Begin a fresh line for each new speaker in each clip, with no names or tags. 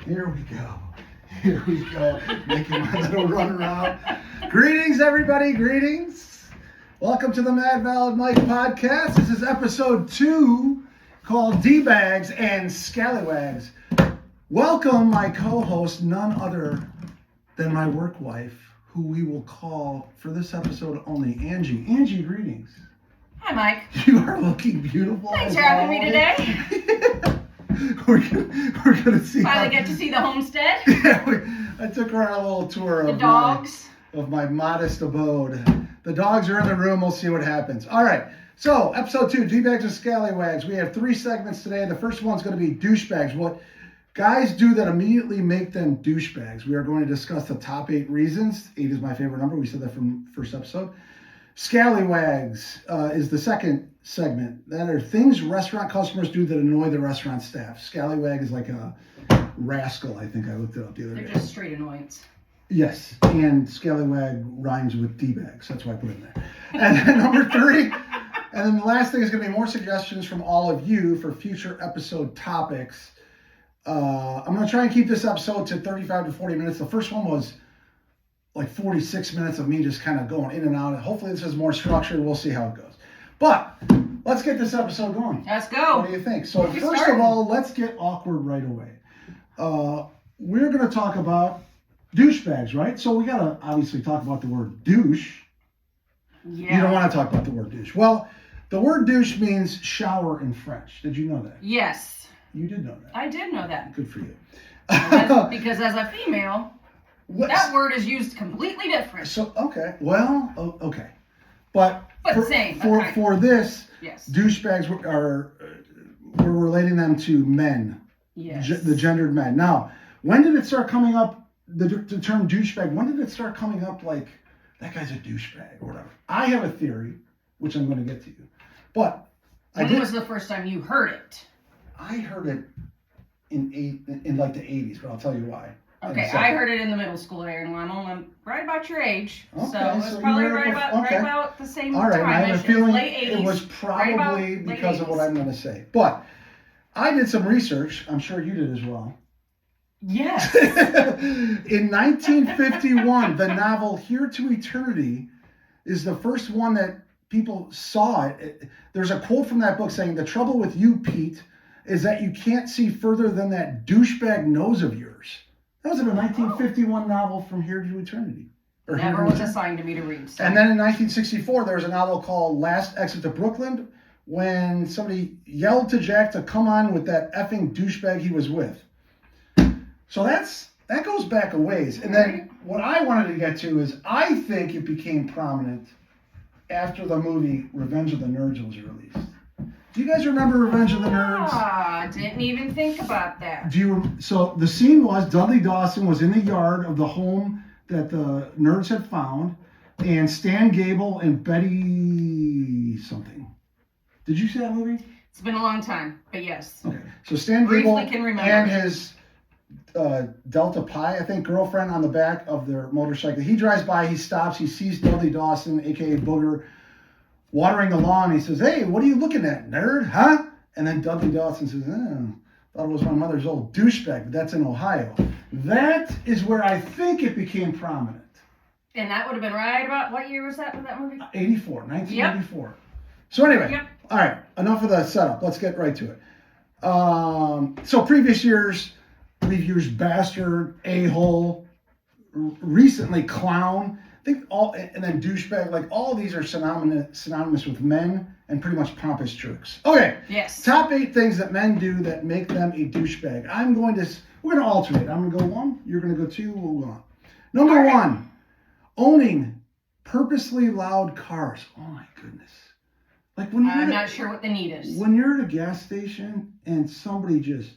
Here we go. Here we go. Making my little run around. Greetings, everybody. Greetings. Welcome to the Mad Valid Mike podcast. This is episode 2 called Dbags and Scallywags. Welcome, my co-host, none other than my work wife, who we will call for this episode only Angie. Angie, greetings.
Hi, Mike.
You are looking beautiful.
Thanks for having me today.
We're gonna see.
Finally get to see the homestead.
Yeah, I took her on a little tour of
The dogs.
my modest abode. The dogs are in the room. We'll see what happens. All right. So, episode 2, Dbags and Scallywags. We have 3 segments today. The first one's going to be douchebags. What guys do that immediately make them douchebags. We are going to discuss the top 8 reasons. 8 is my favorite number. We said that from first episode. Scallywags is the second segment. That are things restaurant customers do that annoy the restaurant staff. Scallywag is like a rascal, I think I looked it up the other day.
They're just straight annoyance.
Yes, and Scallywag rhymes with D-bags. That's why I put it in there. And then number 3, and then the last thing is going to be more suggestions from all of you for future episode topics. I'm going to try and keep this episode to 35 to 40 minutes. The first one was like 46 minutes of me just kind of going in and out. Hopefully this is more structured. We'll see how it goes. But let's get this episode going.
Let's go.
What do you think? So first of all, let's get awkward right away. We're going to talk about douchebags, right? So we got to obviously talk about the word douche.
Yeah.
You don't want to talk about the word douche. Well, the word douche means shower in French. Did you know that?
Yes.
You did know that.
I did know that.
Good for you.
Because as a female, that word is used completely different.
So, okay. Well, okay. But
same.
For this,
yes.
Douchebags we're relating them to men.
Yes.
The gendered men. Now, when did it start coming up, the term douchebag, when did it start coming up like, that guy's a douchebag or whatever? I have a theory, which I'm going to get to you. But
when was the first time you heard it?
I heard it in like the 80s, but I'll tell you why.
Okay, I heard it in the middle school area, and I'm only right about your age,
okay,
so it was probably right about the same time.
All right, I have a feeling
late 80s,
it was probably because of what I'm going to say. But I did some research. I'm sure you did as well.
Yes.
In 1951, the novel Here to Eternity is the first one that people saw it. There's a quote from that book saying, "The trouble with you, Pete, is that you can't see further than that douchebag nose of yours." That was in a 1951 novel from Here to Eternity.
Never was assigned to me to read. So.
And then in 1964, there was a novel called Last Exit to Brooklyn, when somebody yelled to Jack to come on with that effing douchebag he was with. So that goes back a ways. And then what I wanted to get to is I think it became prominent after the movie Revenge of the Nerds was released. Do you guys remember Revenge of the Nerds?
Ah, didn't even think about that.
So the scene was Dudley Dawson was in the yard of the home that the nerds had found, and Stan Gable and Betty something. Did you see that movie?
It's been a long time, but yes.
Okay, so Stan Gable
can
and his Delta Pi, I think, girlfriend on the back of their motorcycle. He drives by, he stops, he sees Dudley Dawson, aka Booger, watering the lawn. He says, "Hey, what are you looking at, nerd? Huh?" And then Dudley Dawson says, "Thought it was my mother's old douchebag, but that's in Ohio." That is where I think it became prominent.
And that would have been right about, what year was that movie?
1984. Yep. So anyway, All right, enough of the setup. Let's get right to it. So previous years, we've used bastard, a-hole, recently clown. I think and then douchebag, like all of these are synonymous with men and pretty much pompous jerks. Okay.
Yes.
Top 8 things that men do that make them a douchebag. We're going to alternate. I'm going to go 1, you're going to go 2, we'll go on. Number 1, owning purposely loud cars. Oh my goodness. Like when
I'm not sure what the need is.
When you're at a gas station and somebody just,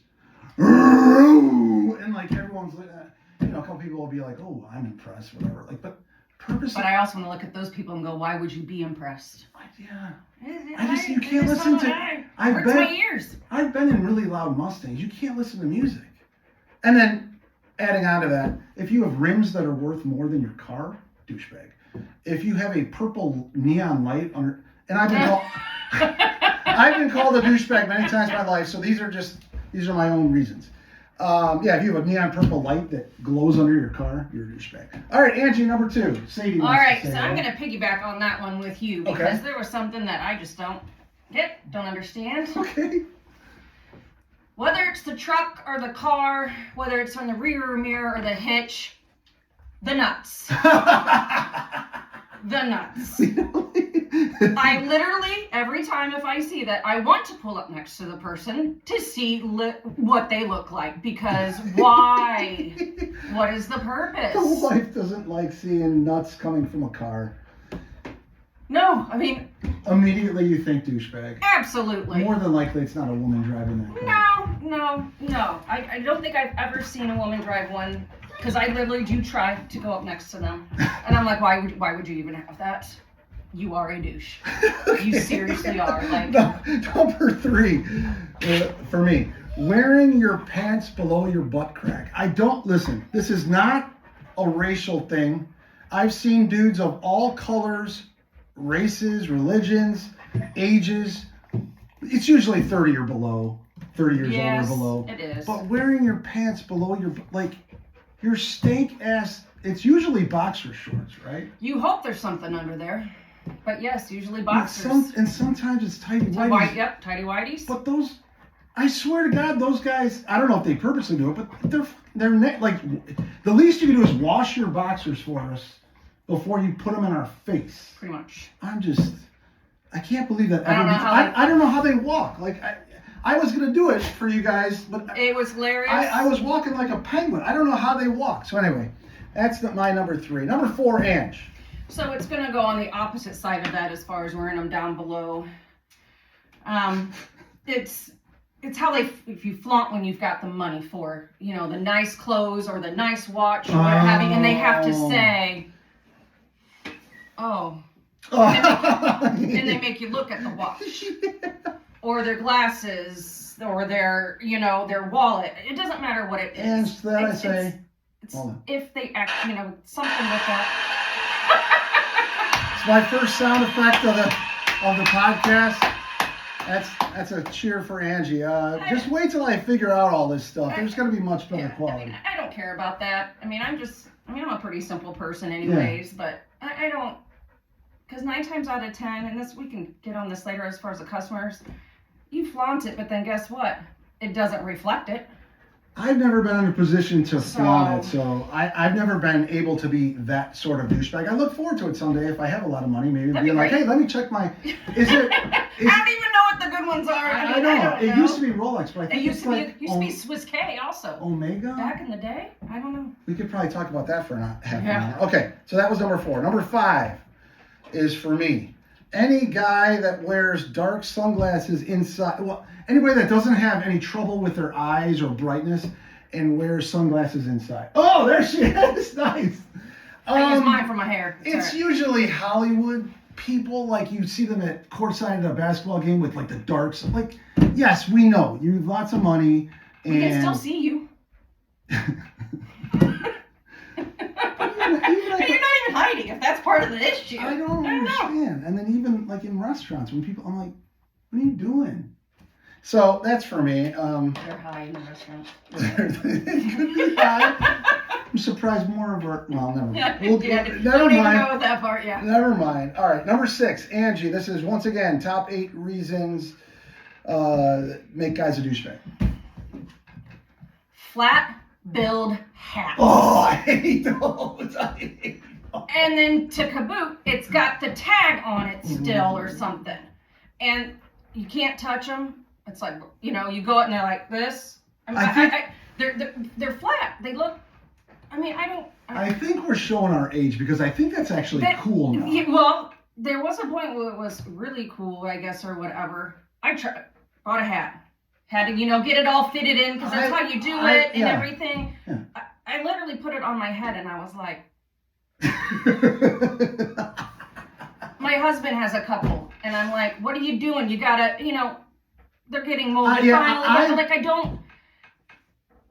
and like everyone's like, a couple people will be like, "Oh, I'm impressed," whatever. Like, but purposely.
But I also want to look at those people and go, "Why would you be impressed?"
Yeah. You can't listen to.
My ears.
I've been in really loud Mustangs. You can't listen to music. And then, adding on to that, if you have rims that are worth more than your car, douchebag. If you have a purple neon light under, and I've been called a douchebag many times in my life. So these are my own reasons. Yeah, if you have a neon purple light that glows under your car, you're a douchebag. All right, Angie, number 2. Sadie.
All right, so I'm gonna piggyback on that one with you because there was something that I just don't get, don't understand.
Okay.
Whether it's the truck or the car, whether it's on the rear mirror or the hitch, the nuts. The nuts. I literally, every time if I see that, I want to pull up next to the person to see what they look like. Because why? What is the purpose?
The wife doesn't like seeing nuts coming from a car.
No, I mean...
Immediately you think douchebag.
Absolutely.
More than likely it's not a woman driving that car.
No. I don't think I've ever seen a woman drive one. Because I literally do try to go up next to them. And I'm like, why would you even have that? You are a douche. You seriously are. Like,
number 3 for me, wearing your pants below your butt crack. Listen, this is not a racial thing. I've seen dudes of all colors, races, religions, ages. It's usually 30 or below, 30 years old or below.
It is.
But wearing your pants below your stank ass, it's usually boxer shorts, right?
You hope there's something under there. But yes, usually boxers.
And sometimes it's tighty whities.
Yep, tighty whities.
But those, I swear to God, those guys, I don't know if they purposely do it, but they're like, the least you can do is wash your boxers for us before you put them in our face.
Pretty much.
I can't believe that.
I
don't know how they walk. Like, I was going to do it for you guys, but
it was hilarious.
I was walking like a penguin. I don't know how they walk. So anyway, that's my number 3. Number 4, Ange.
So it's going to go on the opposite side of that as far as wearing them down below. It's how if you flaunt when you've got the money for, the nice clothes or the nice watch or what have you, and they have to say, oh. And they make you look at the watch. Or their glasses, or their wallet. It doesn't matter what it is.
And to that I say,
if they act, something with that.
It's my first sound effect of the podcast. That's a cheer for Angie. Just wait till I figure out all this stuff. There's going to be much better quality.
I don't care about that. I'm a pretty simple person anyways, but I don't, because 9 times out of 10, and we can get on this later as far as the customers, you flaunt it, but then guess what? It doesn't reflect it.
I've never been in a position to flaunt it, so I've never been able to be that sort of douchebag. I look forward to it someday if I have a lot of money, maybe being like, hey, let me check my.
I don't even know what the good ones are.
I know. It used to be Rolex, but I think
used to be Swiss K also.
Omega?
Back in the day? I don't know.
We could probably talk about that for half an hour. Okay, so that was number 4. Number 5 is for me. Any guy that wears dark sunglasses inside, anybody that doesn't have any trouble with their eyes or brightness and wears sunglasses inside. Oh, there she is. Nice.
I use mine for my hair.
It's usually Hollywood people, like you see them at courtside at a basketball game with like the darks. Like, yes, we know you have lots of money. And
we can still see you. You're not even hiding if that's part of the issue.
I don't understand. And then even like in restaurants, when people, I'm like, what are you doing? So that's for me.
They're high in the restaurant.
It could be high. I'm surprised more of our, well, never mind.
Never mind. Go with that part, yeah.
Never mind. All right, number 6, Angie. This is once again top 8 reasons that make guys a douchebag.
Flat build hats.
Oh, I hate those.
And then to caboot, it's got the tag on it still or something. And you can't touch them. It's like, you go out and they're like this. They're flat. They look, I
think we're showing our age because I think that's actually cool now.
Well, there was a point where it was really cool, I guess, or whatever. I bought a hat. Had to, get it all fitted in because that's how you do it and everything. Yeah. I literally put it on my head and I was like, my husband has a couple and I'm like, what are you doing? You gotta, they're getting molded finally. I don't.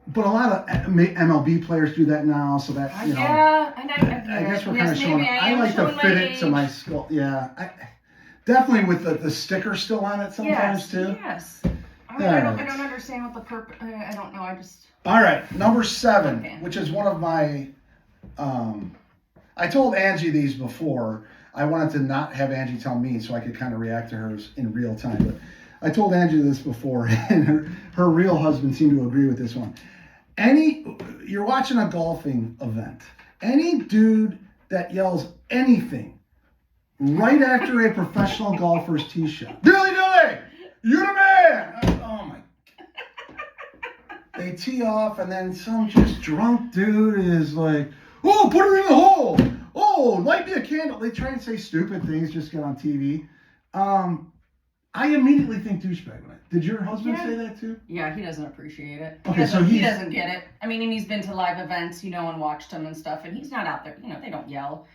But a lot of MLB players do that now, so that,
Yeah, and
I guess we're kind of showing. I like to fit it to my skull. Yeah. Definitely with the sticker still on it sometimes too.
Yes. I I don't understand what the purpose. I don't know. I just.
All right, number 7,
Okay.
which is one of my. I told Angie these before. I wanted to not have Angie tell me so I could kind of react to hers in real time. But I told Angie this before, and her real husband seemed to agree with this one. You're watching a golfing event. Any dude that yells anything right after a professional golfer's tee shot. Dilly dilly! You the man! Oh my. They tee off and then some just drunk dude is like, oh, put her in the hole! Oh, light me a candle. They try and say stupid things just to get on TV. I immediately think douchebag. Did your husband say that too?
Yeah, he doesn't appreciate it.
Okay,
he doesn't get it. I mean, and he's been to live events, and watched them and stuff, and he's not out there. They don't yell,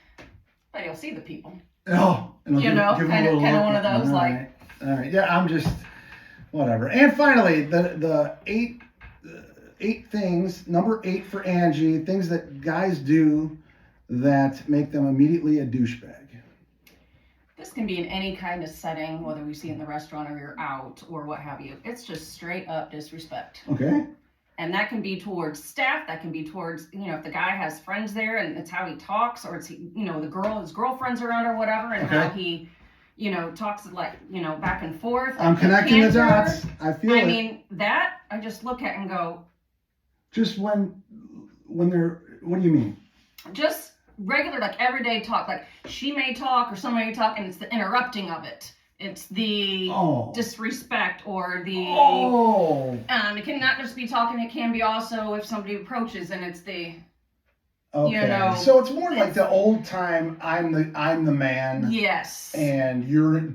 but he'll see the people.
Oh, and
kind of one of those,
all right. Yeah, I'm just whatever. And finally, the eight things. Number 8 for Angie. Things that guys do that make them immediately a douchebag.
This can be in any kind of setting, whether we see it in the restaurant or you're out or what have you. It's just straight up disrespect.
Okay.
And that can be towards staff. That can be towards, if the guy has friends there and it's how he talks, or it's, his girlfriend's around or whatever, and how he, talks like, back and forth.
I'm connecting the dots. I feel it.
I mean, that I just look at and go.
Just when they're, what do you mean?
Just regular, like everyday talk. Like she may talk or somebody may talk, and it's the interrupting of it. It's the disrespect or the. It can not just be talking. It can be also if somebody approaches and it's the.
Okay. So it's more like the old time. I'm the man.
Yes.
And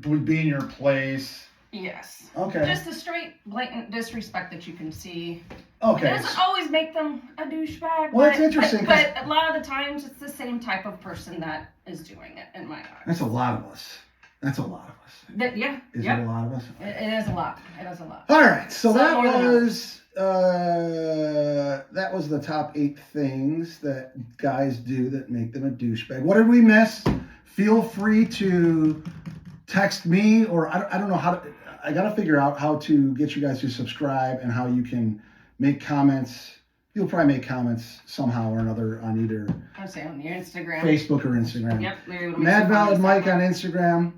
would be in your place.
Yes.
Okay.
Just the straight, blatant disrespect that you can see.
Okay.
It doesn't always make them a douchebag.
Well, it's interesting.
But a lot of the times, it's the same type of person that is doing it, in my eyes.
That's a lot of us. Is it a lot of us?
It is a lot. It is a lot.
All right. So that was the top 8 things that guys do that make them a douchebag. What did we miss? Feel free to text me, or I don't know how to. I got to figure out how to get you guys to subscribe and how you can make comments. You'll probably make comments somehow or another on either
I'd say on your Instagram,
Facebook or Instagram.
Yep. Maybe
Mad Valid Mike on Instagram.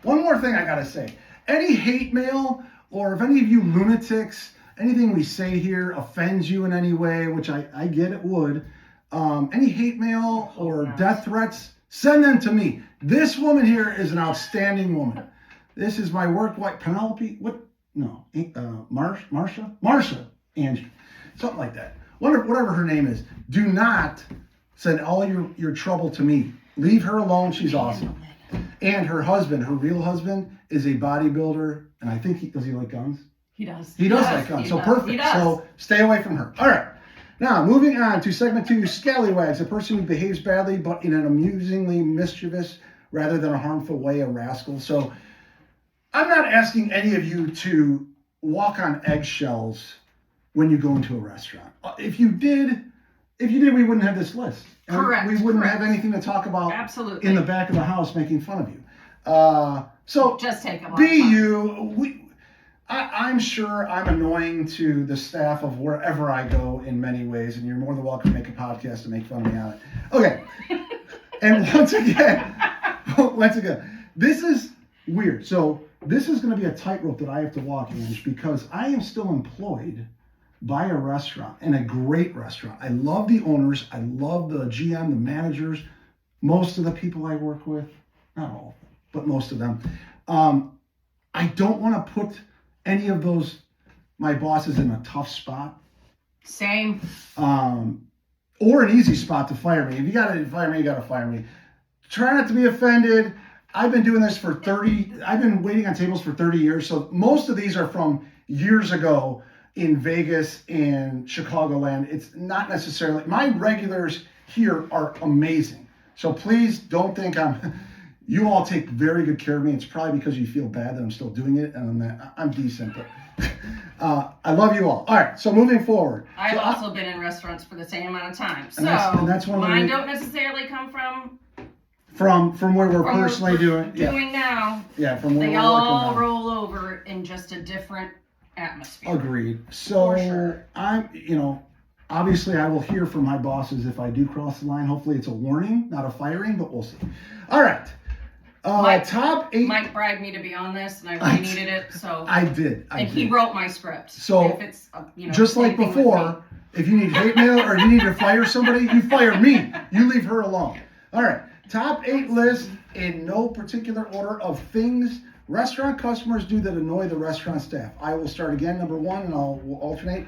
One more thing I got to say. Any hate mail, or if any of you lunatics, anything we say here offends you in any way, which I get it would, any hate mail or death threats, send them to me. This woman here is an outstanding woman. This is my work wife, Penelope. What? No, Marsha, Angie, something like that. Whatever her name is. Do not send all your trouble to me. Leave her alone. She's awesome. And her husband, her real husband, is a bodybuilder, and I think does he like guns?
He does.
He does like guns. So perfect. So stay away from her. All right. Now, moving on to segment 2, Scallywags, a person who behaves badly but in an amusingly mischievous rather than a harmful way, a rascal. So I'm not asking any of you to walk on eggshells when you go into a restaurant. If you did, we wouldn't have this list.
Correct.
We wouldn't have anything to talk about.
Absolutely.
In the back of the house making fun of you. So
just take them.
Be you. I'm sure I'm annoying to the staff of wherever I go in many ways, and you're more than welcome to make a podcast and make fun of me on it. Okay. And once again, this is weird. So this is going to be a tightrope that I have to walk, Ange, because I am still employed by a restaurant, and a great restaurant. I love the owners. I love the GM, the managers, most of the people I work with. Not all of them, but most of them. I don't want to put any of my bosses in a tough spot.
Same.
Or an easy spot to fire me. If you got to fire me, you got to fire me. Try not to be offended. I've been doing this I've been waiting on tables for 30 years. So most of these are from years ago in Vegas and Chicagoland. It's not necessarily, my regulars here are amazing. So please don't think you all take very good care of me. It's probably because you feel bad that I'm still doing it, and I'm decent. But I love you all. All right, so moving forward.
I've also been in restaurants for the same amount of time. So
that's one of
mine don't necessarily come
From where we're
From
personally
what we're
doing
now,
yeah, from where
they
we're
all
working now.
roll over in just a different atmosphere.
Agreed. So
For sure.
obviously I will hear from my bosses if I do cross the line. Hopefully it's a warning, not a firing, but we'll see. All right. Top 8.
Mike bribed me to be on this, and I really needed it. So
I did.
he wrote my script.
So
if it's
just like before, if you need hate mail or you need to fire somebody, you fire me. You leave her alone. All right. Top 8 list in no particular order of things restaurant customers do that annoy the restaurant staff. I will start again. Number 1, and we'll alternate.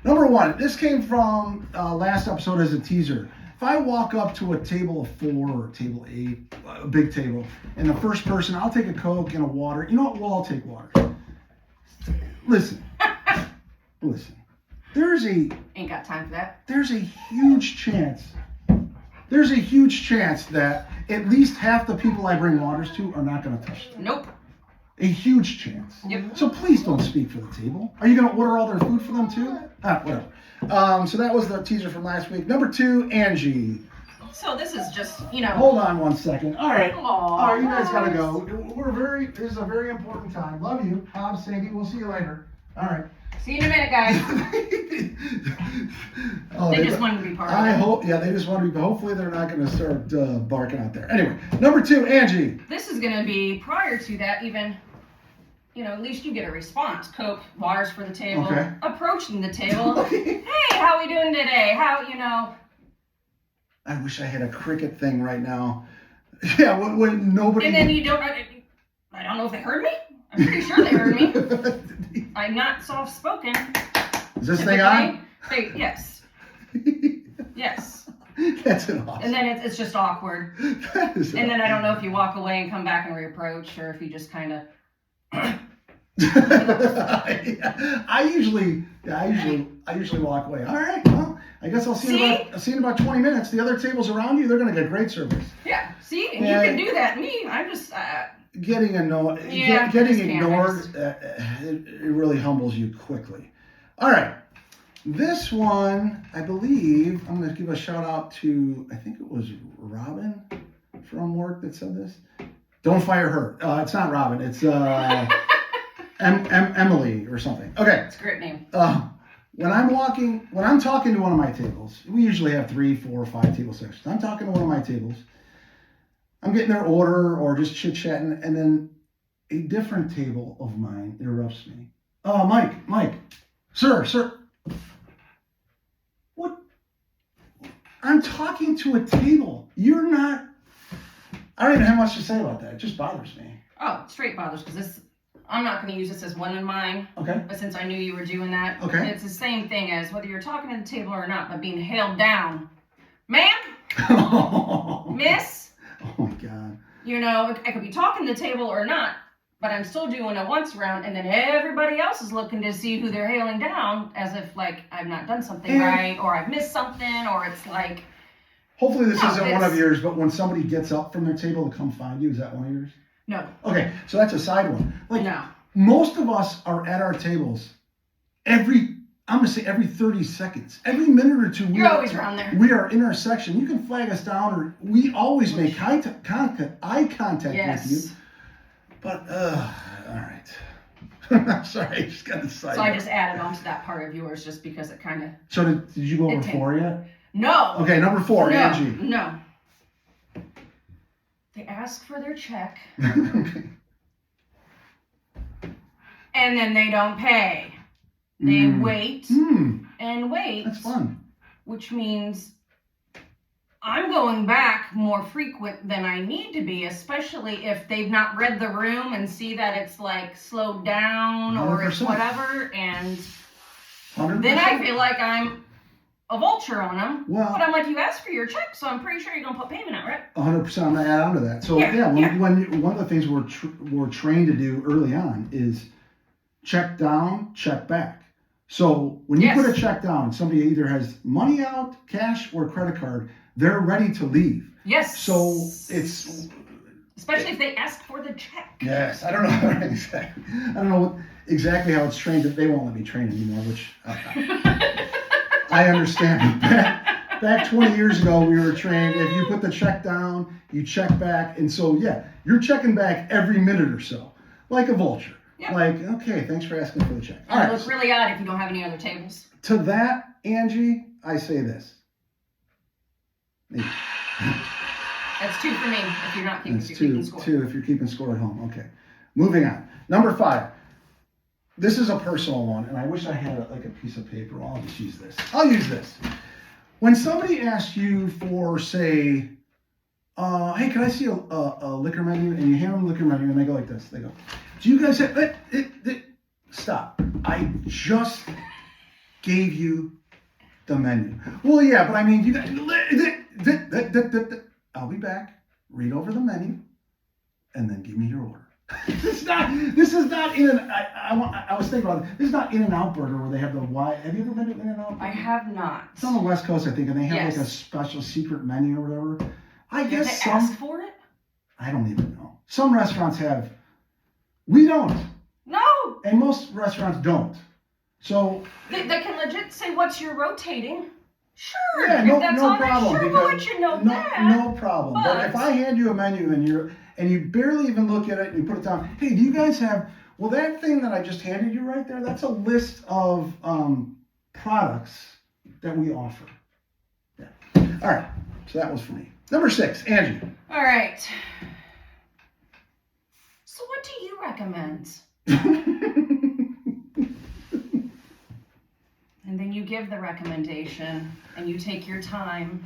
Number 1. This came from last episode as a teaser. If I walk up to a table of 4 or table 8, a big table, and the first person, I'll take a Coke and a water. You know what? Well, I'll take water. Listen.
Ain't got time for that.
There's a huge chance that at least half the people I bring waters to are not going to touch them.
Nope.
A huge chance.
Yep.
So please don't speak for the table. Are you going to order all their food for them too? Whatever. So that was the teaser from last week. Number 2, Angie.
So this is just,
Hold on one second. All right.
Aww.
All right, you guys got to go. This is a very important time. Love you. Bob, Sandy, we'll see you later. All right.
See you in a minute, guys. They just wanted to be part of it.
They just want to be, but hopefully they're not going to start barking out there. Anyway, number 2, Angie.
This is going to be prior to that, even, at least you get a response. Coke, waters for the table,
Okay.
approaching the table. Hey, how we doing today?
I wish I had a cricket thing right now. Yeah, when nobody.
And then I don't know if they heard me. I'm pretty sure they heard me. I'm not soft-spoken.
Is this thing on?
Yes. Yes.
That's an awesome.
And then it's just awkward.
That is
And then I don't know if you walk away and come back and reapproach, or if you just kind of.
I usually walk away. All right, well, I guess I'll see you in about 20 minutes. The other tables around you, they're going to get great service.
Yeah. See, and you can do that. Me, I'm just.
Getting annoyed,
Yeah,
getting ignored, it really humbles you quickly. All right, this one, I believe, I'm going to give a shout out to, I think it was Robin from work that said this. Don't fire her. It's not Robin. It's Emily or something. Okay.
It's a great name.
When I'm talking to one of my tables, we usually have 3, 4, 5 table sections. I'm talking to one of my tables. I'm getting their order or just chit-chatting, and then a different table of mine interrupts me. Mike, sir. What? I'm talking to a table. You're not. I don't even have much to say about that. It just bothers me.
Oh, straight bothers, because I'm not going to use this as one in mine.
Okay.
But since I knew you were doing that,
okay.
It's the same thing as whether you're talking to the table or not, but being held down. Ma'am? Miss?
Oh, my God.
I could be talking to the table or not, but I'm still doing a once round, and then everybody else is looking to see who they're hailing down, as if, I've not done something right, or I've missed something, or it's like...
Hopefully this isn't one of yours, but when somebody gets up from their table to come find you, is that one of yours?
No.
Okay, so that's a side one.
No.
Most of us are at our tables every 30 seconds. Every minute or two.
You're always around there.
We are in our section. You can flag us down, or we always make eye contact with you. But, all right. I'm sorry, I just got excited.
So I just added on to that part of yours just because it kind of...
So did you go over 4 yet?
No.
Okay, number 4,
no,
Angie.
No. They ask for their check.
Okay.
And then they don't pay. They wait and wait.
That's fun.
Which means I'm going back more frequent than I need to be, especially if they've not read the room and see that it's slowed down
100%.
or it's whatever. And
100%.
then I feel like I'm a vulture on them.
Well,
but I'm like, you asked for your check, so I'm pretty sure you're going to put payment out, right?
100%. I'm going to add on to that. So, when one of the things we're trained to do early on is check down, check back. So when you put a check down, somebody either has money out, cash, or credit card, they're ready to leave.
Yes.
So it's...
Especially if they ask for the check.
Yes. I don't know exactly. I don't know exactly how it's trained. They won't let me train anymore, which I understand. Back back 20 years ago, we were trained, if you put the check down, you check back. And so, yeah, you're checking back every minute or so, like a vulture. Yep. Like, okay, thanks for asking for the check.
All right. It looks really odd if you don't have any other tables.
To that, Angie, I say this. Maybe.
That's 2 for me if you're not keeping score.
2 if you're keeping score at home. Okay. Moving on. Number 5. This is a personal one, and I wish I had a piece of paper. I'll just use this. I'll use this. When somebody asks you for, say, hey, can I see a liquor menu? And you hand them a liquor menu, and they go like this. They go, do you guys have... Stop. I just gave you the menu. Well, yeah, but I mean, you guys... I'll be back. Read over the menu, and then give me your order. This is not in an, I was thinking about it. This is not In-N-Out Burger where they have the Y. Have you ever been to In-N-Out Burger?
I have not.
It's on the West Coast, I think, and they have like a special secret menu or whatever. I guess
they ask for it?
I don't even know. Some restaurants have. We don't.
No.
And most restaurants don't. So.
They can legit say, what's your rotating? Sure.
Yeah, no problem.
Sure, we'll let you know that.
No problem. But if I hand you a menu and you barely even look at it and you put it down, hey, do you guys have, well, that thing that I just handed you right there, that's a list of products that we offer. Yeah. All right. So that was for me. Number 6, Angie.
All right. So what do you recommend? And then you give the recommendation and you take your time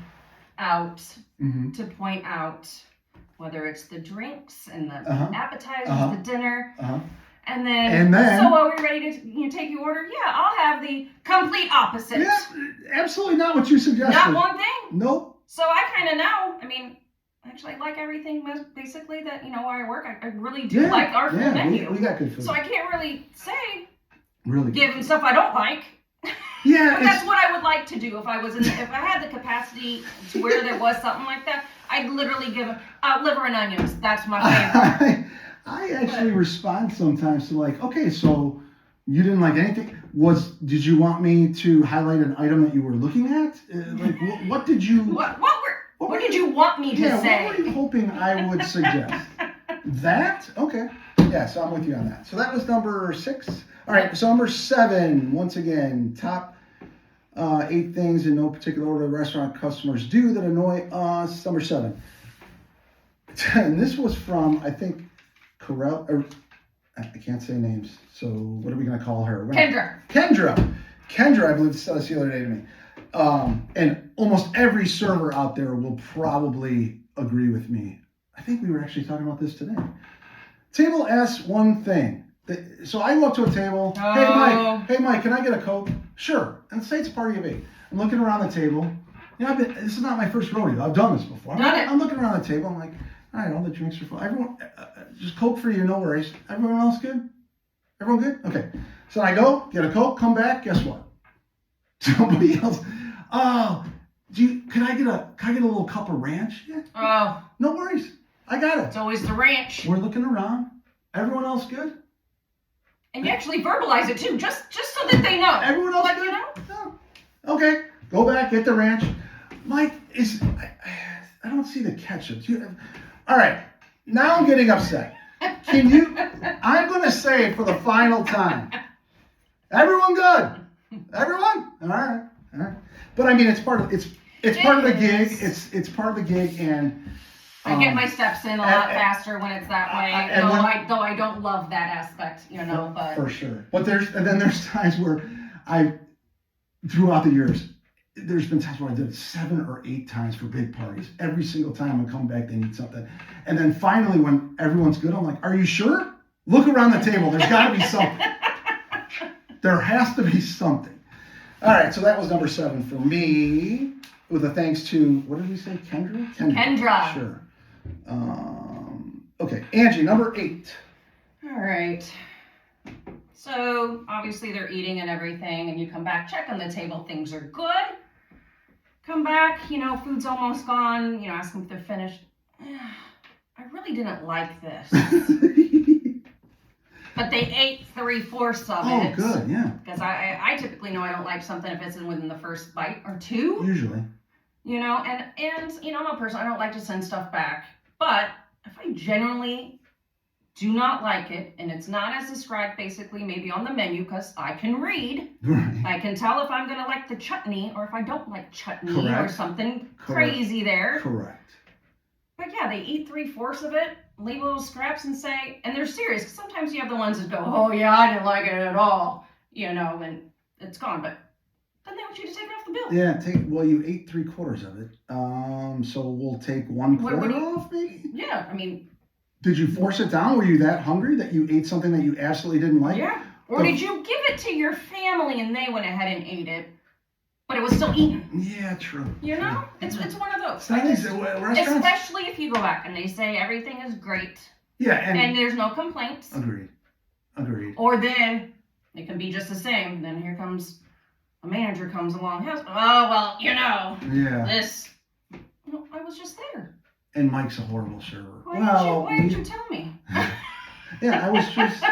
out to point out whether it's the drinks and the appetizers, the dinner. And then, so are we ready to take your order? Yeah, I'll have the complete opposite.
Yeah, absolutely not what you suggested.
Not one thing?
Nope.
So I kind of know. I mean, actually, I like everything basically that, where I work. I really do like our food menu.
We got good food.
So I can't really say,
really
give them stuff I don't like.
Yeah,
but that's what I would like to do if I had the capacity to where there was something like that. I'd literally give liver and onions. That's my favorite.
I actually respond sometimes to like, okay, so you didn't like anything. Did you want me to highlight an item that you were looking at? Like, what did you?
What did you want me to say?
What were you hoping I would suggest? That? Okay. Yeah, so I'm with you on that. So that was number 6. All right, so number 7, once again, top 8 things in no particular order restaurant customers do that annoy us. Number 7. And this was from, I think, I can't say names, so what are we going to call her?
Kendra,
I believe said this the other day to me. And almost every server out there will probably agree with me. I think we were actually talking about this today. Table asks one thing. So I go up to a table.
Oh.
Hey Mike, can I get a Coke? Sure. And say it's a party of 8. I'm looking around the table. This is not my first rodeo. I've done this before. I'm looking around the table. I'm like, all right, all the drinks are full. Everyone, just Coke for you, no worries. Everyone else good? Everyone good? Okay. So I go, get a Coke, come back. Guess what? Somebody else. Can I get a little cup of ranch? Yeah.
Oh.
No worries. I got it.
It's always the ranch.
We're looking around. Everyone else good?
And you actually verbalize it too, just so that they know.
Everyone else good? No. Okay. Go back, get the ranch. Mike, I don't see the ketchup. All right. Now I'm getting upset. I'm going to say it for the final time. Everyone good? Everyone? All right. But I mean, it's part of the gig. It's part of the gig, and
I get my steps in a lot faster when it's that way. Though I don't love that aspect, but
for sure. But there's times where throughout the years, there's been times where I did it 7 or 8 times for big parties. Every single time I come back, they need something. And then finally, when everyone's good, I'm like, are you sure? Look around the table. There's got to be something. There has to be something. All right, so that was number 7 for me. With a thanks to, what did we say, Kendra?
Kendra.
Sure. Okay, Angie, number 8.
All right. So, obviously they're eating and everything, and you come back, check on the table, things are good. Come back, food's almost gone, ask them if they're finished. I really didn't like this. But they ate 3/4 of it.
Oh, good, yeah.
Because I typically know I don't like something if it's within the first bite or 2.
Usually.
You know, and you know, I'm a person, I don't like to send stuff back. But if I genuinely do not like it, and it's not as described basically maybe on the menu, because I can read.
Right.
I can tell if I'm going to like the chutney or if I don't like chutney
Correct.
or something
Correct.
crazy there.
Correct.
But yeah, they eat 3/4 of it, leave little scraps and say, and they're serious, because sometimes you have the ones that go, oh yeah, I didn't like it at all, you know, and it's gone. But then they want you to take it off the bill.
Yeah, well, you ate 3/4 of it. So we'll take 1/4 off, maybe?
Yeah, I mean.
Did you force it down? Were you that hungry that you ate something that you absolutely didn't like?
Yeah. Or did you give it to your family and they went ahead and ate it, but it was still eaten?
Yeah, true.
You know? It's one of those.
Restaurants,
especially if you go back and they say everything is great.
Yeah,
and there's no complaints.
Agreed.
Or then it can be just the same. Then here comes a manager comes along. Oh well, you know.
Yeah.
This. No, I was just there.
And Mike's a horrible server.
Why didn't you tell me?
Yeah, I was just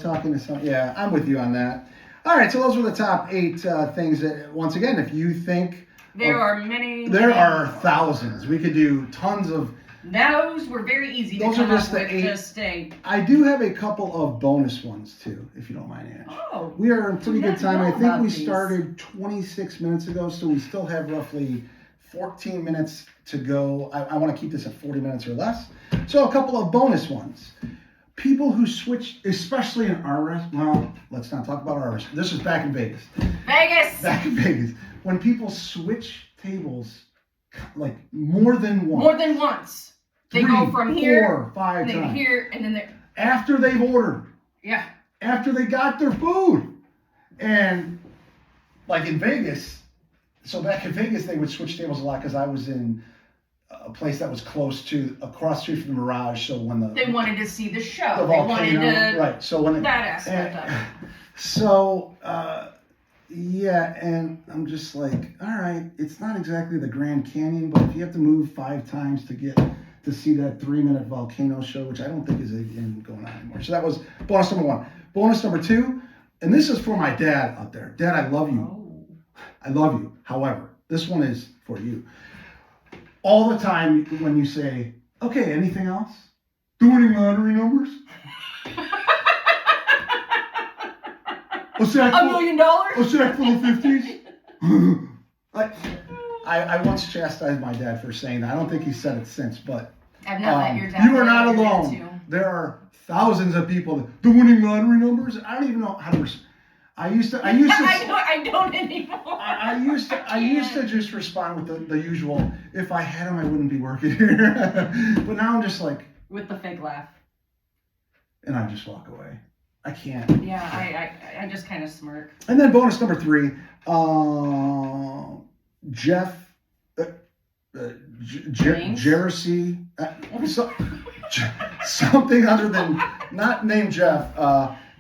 talking to some. Yeah, I'm with you on that. All right, so those were the top 8 things that, once again, if you think
there are many.
There are thousands. We could do tons of.
Those were very easy to come up with.
I do have a couple of bonus ones too, if you don't mind, Ash.
Oh.
We are in pretty good time. I think we started 26 minutes ago, so we still have roughly 14 minutes to go. I want to keep this at 40 minutes or less. So a couple of bonus ones. People who switch, especially in our restaurant. Well, let's not talk about our restaurant. This is back in Vegas. Back in Vegas. When people switch tables, like more than once.
They go from here,
4, 5
and then
times.
here, and then there.
After they've ordered.
Yeah.
After they got their food. And like in Vegas, so back in Vegas, they would switch tables a lot because I was in a place that was across the street from the Mirage. So when
they wanted to see the show.
The volcano,
they wanted to,
right. So when
that aspect of it.
So, yeah, and I'm just like, all right, it's not exactly the Grand Canyon, but if you have to move 5 times to get to see that 3-minute volcano show, which I don't think is even going on anymore. So that was bonus number 1. Bonus number 2, and this is for my dad out there. Dad, I love you.
Oh.
I love you. However, this one is for you. All the time when you say, okay, anything else? Do any lottery numbers?
$1 million?
A sack full of 50s? I once chastised my dad for saying that. I don't think he said it since, but
I've not met your dad.
You are not alone. There are thousands of people that the winning lottery numbers. I don't even know how to. I used to.
I don't anymore.
I used to just respond with the usual. If I had them, I wouldn't be working here. But now I'm just like
with the fake laugh.
And I just walk away. I can't.
Yeah, I just kind of smirk.
And then bonus number 3, Jeff, Jersey, something other than not named Jeff,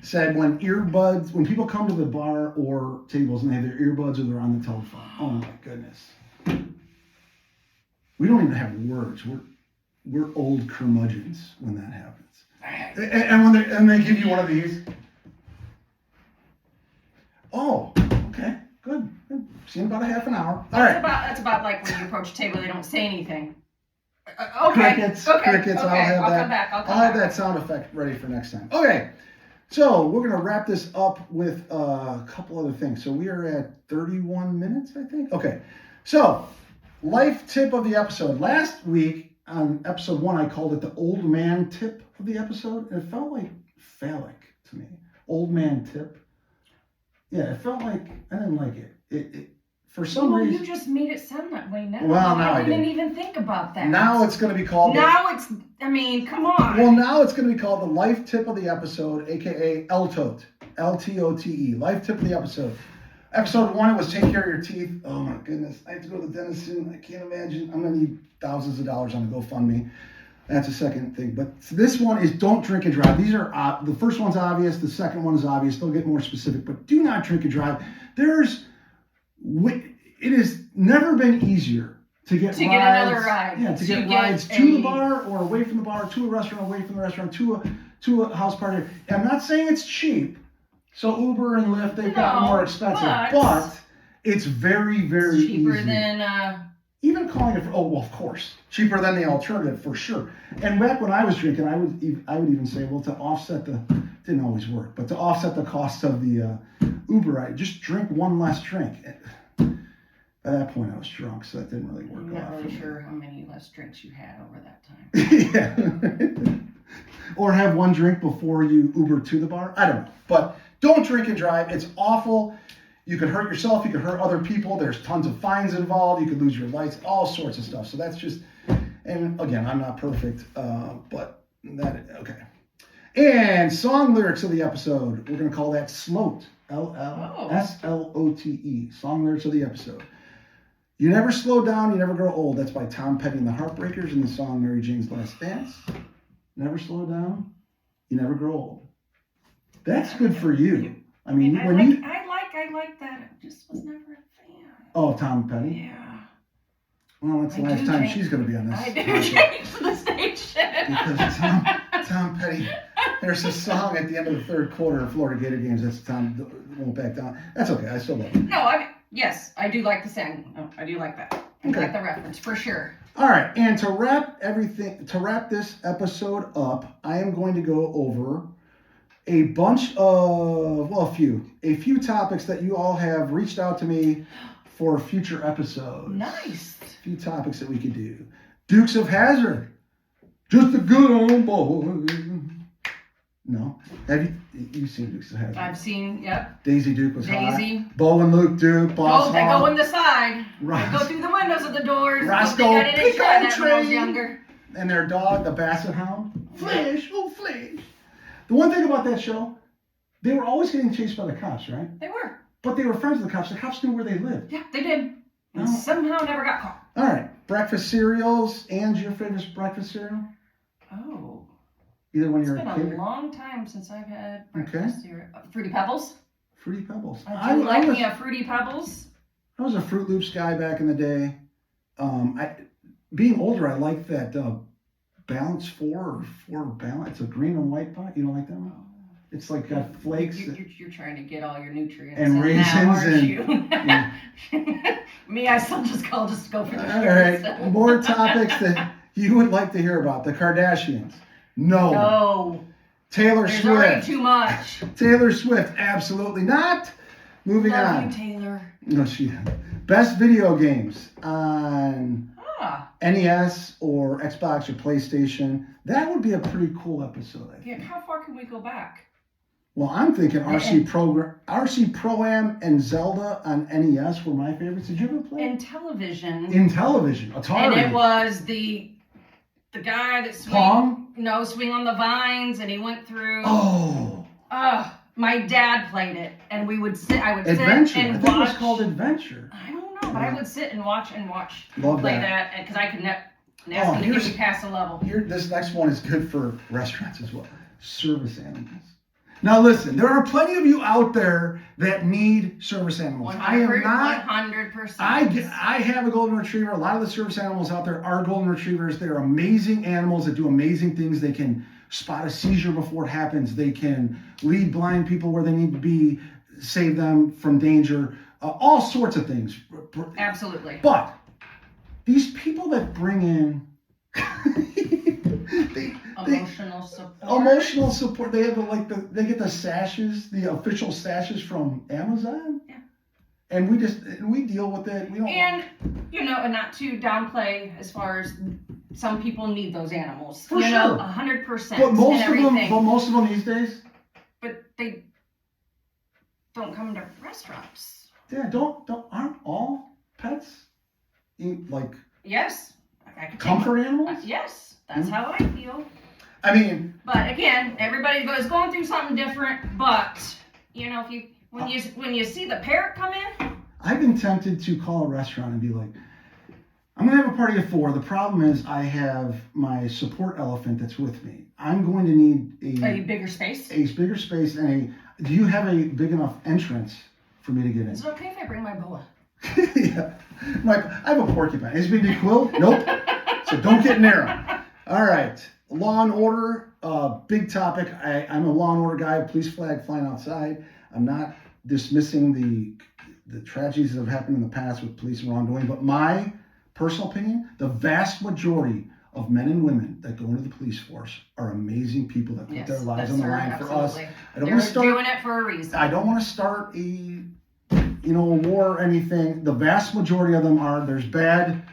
said when people come to the bar or tables and they have their earbuds or they're on the telephone. Oh my goodness. We don't even have words. We're old curmudgeons when that happens. And when they give you one of these. Oh, okay, good. See in about a half an hour. All right.
That's about like when you approach a table, they don't say anything. Okay.
Crickets.
Okay.
I'll
come back.
I'll have that sound effect ready for next time. Okay. So we're gonna wrap this up with a couple other things. So we are at 31 minutes, I think. Okay. So life tip of the episode. Last week on episode 1, I called it the old man tip of the episode, and it felt like phallic to me. Old man tip. Yeah, it felt like I didn't like it. It for some reason.
You just made it sound that way now.
Well, now I
didn't even think about that.
Now it's going to be called.
Come on.
Well, now it's going to be called the life tip of the episode, aka LTOTE, LTOTE, life tip of the episode. Episode 1, it was take care of your teeth. Oh my goodness, I have to go to the dentist soon. I can't imagine. I'm going to need thousands of dollars on the GoFundMe. That's a second thing. But this one is don't drink and drive. These are the first one's obvious. The second one is obvious. They'll get more specific. But do not drink and drive. It has never been easier to get
another ride.
Yeah, to get rides to the bar or away from the bar, to a restaurant, away from the restaurant, to a house party. And I'm not saying it's cheap. So Uber and Lyft, they've gotten more expensive. But it's very, very
cheaper
easy.
than
even calling it, of course, cheaper than the alternative for sure. And back when I was drinking, I would even say, well, to offset didn't always work, but to offset the cost of the Uber, I just drink one less drink. At that point, I was drunk, so that didn't really work.
I'm not really sure how many less drinks you had over that time.
Yeah. Or have one drink before you Uber to the bar. I don't know. But don't drink and drive. It's awful. You could hurt yourself. You could hurt other people. There's tons of fines involved. You could lose your lights. All sorts of stuff. So that's just, and again, I'm not perfect, but okay. And song lyrics of the episode. We're going to call that SLOTE. SLOTE. Song lyrics of the episode. You never slow down, you never grow old. That's by Tom Petty and the Heartbreakers in the song Mary Jane's Last Dance. Never slow down, you never grow old. That's good for you. I mean,
I like that. I just was never a fan.
Oh, Tom Petty?
Yeah.
Well, that's the last time she's going to be on this.
I do change the station.
Because Tom Petty, there's a song at the end of the third quarter of Florida Gator games that's Tom won't back down. That's okay. I still love it.
No, yes, I do like the song. Oh, I do like that. I like the reference for sure.
All right, and to wrap this episode up, I am going to go over a bunch of, a few topics that you all have reached out to me for future episodes.
Nice.
A few topics that we could do. Dukes of Hazzard. Just a good old boy. No. Have you seen Dukes of Hazzard?
I've seen, yep.
Daisy Duke was
Daisy.
hot. Bo and Luke Duke. Boss
They go in the side.
Right.
They go through the windows of the doors.
Roscoe.
I didn't try that when I was younger.
And their dog, the Basset Hound. Flash, oh Flash. The one thing about that show, they were always getting chased by the cops, right?
They were.
But they were friends with the cops. The cops knew where they lived.
Yeah, they did. And somehow never got caught.
All right. Breakfast cereals. And your favorite breakfast cereal?
Oh.
Either when
It's
you're
been
a kid.
a long time since I've had breakfast cereal. Fruity Pebbles.
Fruity Pebbles.
I like me a Fruity Pebbles.
I was a Fruit Loops guy back in the day. Being older, I like that Balance 4 Balance. It's a green and white pot. You don't like that one? It's like got flakes.
You're trying to get all your nutrients
and raisins
now, aren't
and.
you?
Yeah.
Me, I still just go for the
All right, more topics that you would like to hear about. The Kardashians. No. Taylor
There's
Swift.
already too much.
Taylor Swift. Absolutely not. Moving
Love
on.
you, Taylor.
No, she. Best video games on NES or Xbox or PlayStation. That would be a pretty cool episode, I think.
Yeah, how far can we go back?
Well, I'm thinking RC Pro-Am and Zelda on NES were my favorites. Did you ever play?
In television,
Atari.
and it was the guy that swing on the vines, and he went through.
Oh.
My dad played it, and I would sit
Adventure.
and
I
watch.
think it was called Adventure.
I don't know, but I would sit and watch
Love
play
that.
because I could ask him to get me past the level.
This next one is good for restaurants as well. Service animals. Now listen, there are plenty of you out there that need service animals.
100%.
I have a golden retriever. A lot of the service animals out there are golden retrievers. They're amazing animals that do amazing things. They can spot a seizure before it happens. They can lead blind people where they need to be, save them from danger, all sorts of things.
Absolutely.
But these people that bring in emotional support. They have they get the sashes, the official sashes from Amazon.
Yeah.
And we deal with it. We don't.
And and not to downplay as far as some people need those animals.
For sure.
100%.
But most of them these days.
But they don't come to restaurants.
Yeah, aren't all pets like?
Yes.
Comfort animals?
Yes, that's how I feel.
I mean,
but again, everybody is going through something different. But when you see the parrot come in,
I've been tempted to call a restaurant and be like, "I'm gonna have a party of 4. The problem is I have my support elephant that's with me. I'm going to need
a bigger space.
A bigger space and do you have a big enough entrance for me to get in?
Is it okay if I bring my boa?
Yeah. Like, I have a porcupine. Is it been quilled? Nope. So don't get near him. All right. Law and Order, big topic. I'm a Law and Order guy. Police flag flying outside. I'm not dismissing the tragedies that have happened in the past with police wrongdoing, but my personal opinion, the vast majority of men and women that go into the police force are amazing people that put their lives on the line for us. I don't want to start
doing it for a reason.
I don't want to start a war or anything. The vast majority of them are. There's bad.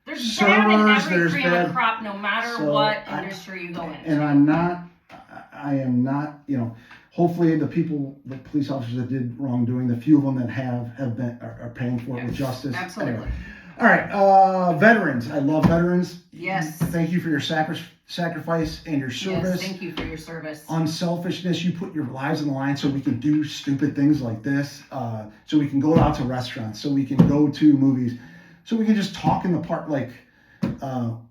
There's
servers,
bad in every
there's
cream
bad,
of crop, no matter what industry you go into.
And I am not, hopefully the police officers that did wrongdoing, the few of them that are paying for it with justice.
Absolutely.
Anyway. All right, veterans. I love veterans.
Yes.
Thank you for your sacrifice and your service.
Yes, thank you for your service.
Unselfishness. You put your lives on the line so we can do stupid things like this, so we can go out to restaurants, so we can go to movies, so we can just talk in the park. Like,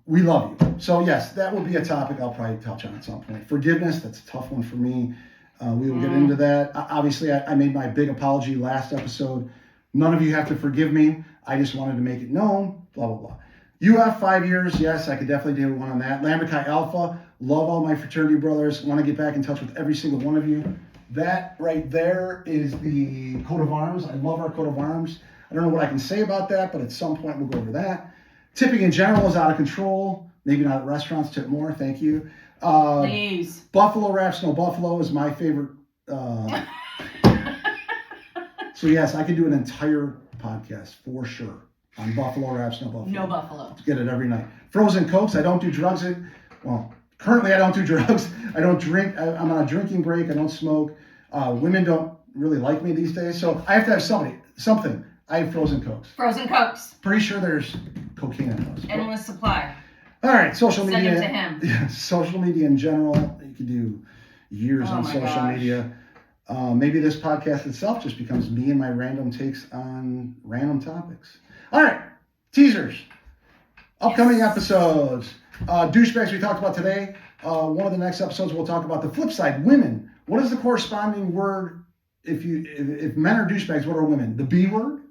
we love you. So yes, that will be a topic I'll probably touch on at some point. Forgiveness, that's a tough one for me. We will get into that. Obviously, I made my big apology last episode. None of you have to forgive me. I just wanted to make it known, blah, blah, blah. UF 5 years, yes, I could definitely do one on that. Lambda Chi Alpha, love all my fraternity brothers. Want to get back in touch with every single one of you. That right there is the coat of arms. I love our coat of arms. I don't know what I can say about that, but at some point we'll go over that. Tipping in general is out of control. Maybe not at restaurants, tip more, thank you.
Please.
Buffalo wraps, no buffalo is my favorite. So yes, I could do an entire podcast for sure on buffalo wraps, no buffalo.
No buffalo.
Let's get it every night. Frozen Cokes, I don't do drugs. Currently I don't do drugs. I don't drink. I'm on a drinking break. I don't smoke. Women don't really like me these days, so I have to have something. I have Frozen Cokes.
Frozen Cokes.
Pretty sure there's cocaine in those.
Endless supply.
All right, social media.
Send it to him.
Yeah, social media in general. You could do years on social media. Maybe this podcast itself just becomes me and my random takes on random topics. All right, teasers. Upcoming episodes. Douchebags we talked about today. One of the next episodes we'll talk about the flip side, women. What is the corresponding word if men are douchebags, what are women? The B word?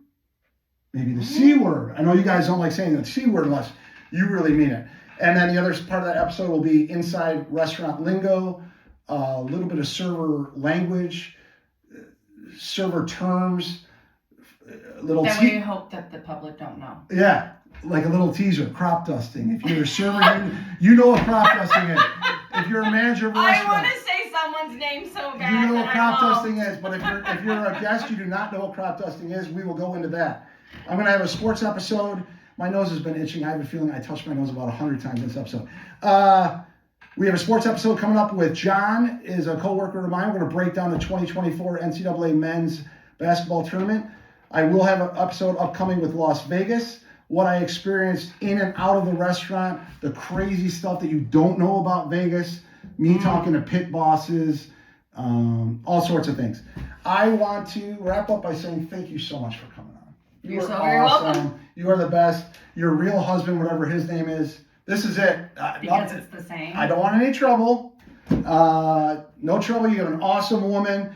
Maybe the C word. I know you guys don't like saying the C word unless you really mean it. And then the other part of that episode will be inside restaurant lingo, a little bit of server language, server terms,
that we hope that the public don't know.
Yeah, like a little teaser, crop dusting. If you're a server, you know what crop dusting is. If you're a manager of a restaurant,
I want to say someone's name so bad.
You know what crop dusting is, but if you're a guest, you do not know what crop dusting is, we will go into that. I'm going to have a sports episode. My nose has been itching. I have a feeling I touched my nose about 100 times in this episode. We have a sports episode coming up with John, is a co-worker of mine. We're going to break down the 2024 NCAA men's basketball tournament. I will have an episode upcoming with Las Vegas, what I experienced in and out of the restaurant, the crazy stuff that you don't know about Vegas, me talking to pit bosses, all sorts of things. I want to wrap up by saying thank you so much for coming on.
You're so very welcome.
You are the best. Your real husband, whatever his name is, this is it.
Because it's the same.
I don't want any trouble. No trouble. You have an awesome woman.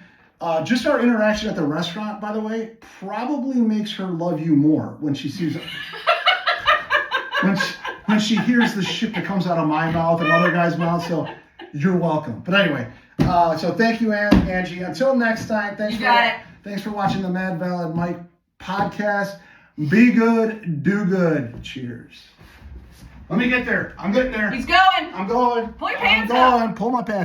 Just our interaction at the restaurant, by the way, probably makes her love you more when she sees it. when she hears the shit that comes out of my mouth and other guys' mouths. So you're welcome. But anyway, so thank you, Angie. Until next time, thanks for watching the Mad Valid Mike podcast. Be good, do good. Cheers. Let me get there. I'm getting there.
He's going.
I'm going.
Pull your pants
up. I'm going. Pull my pants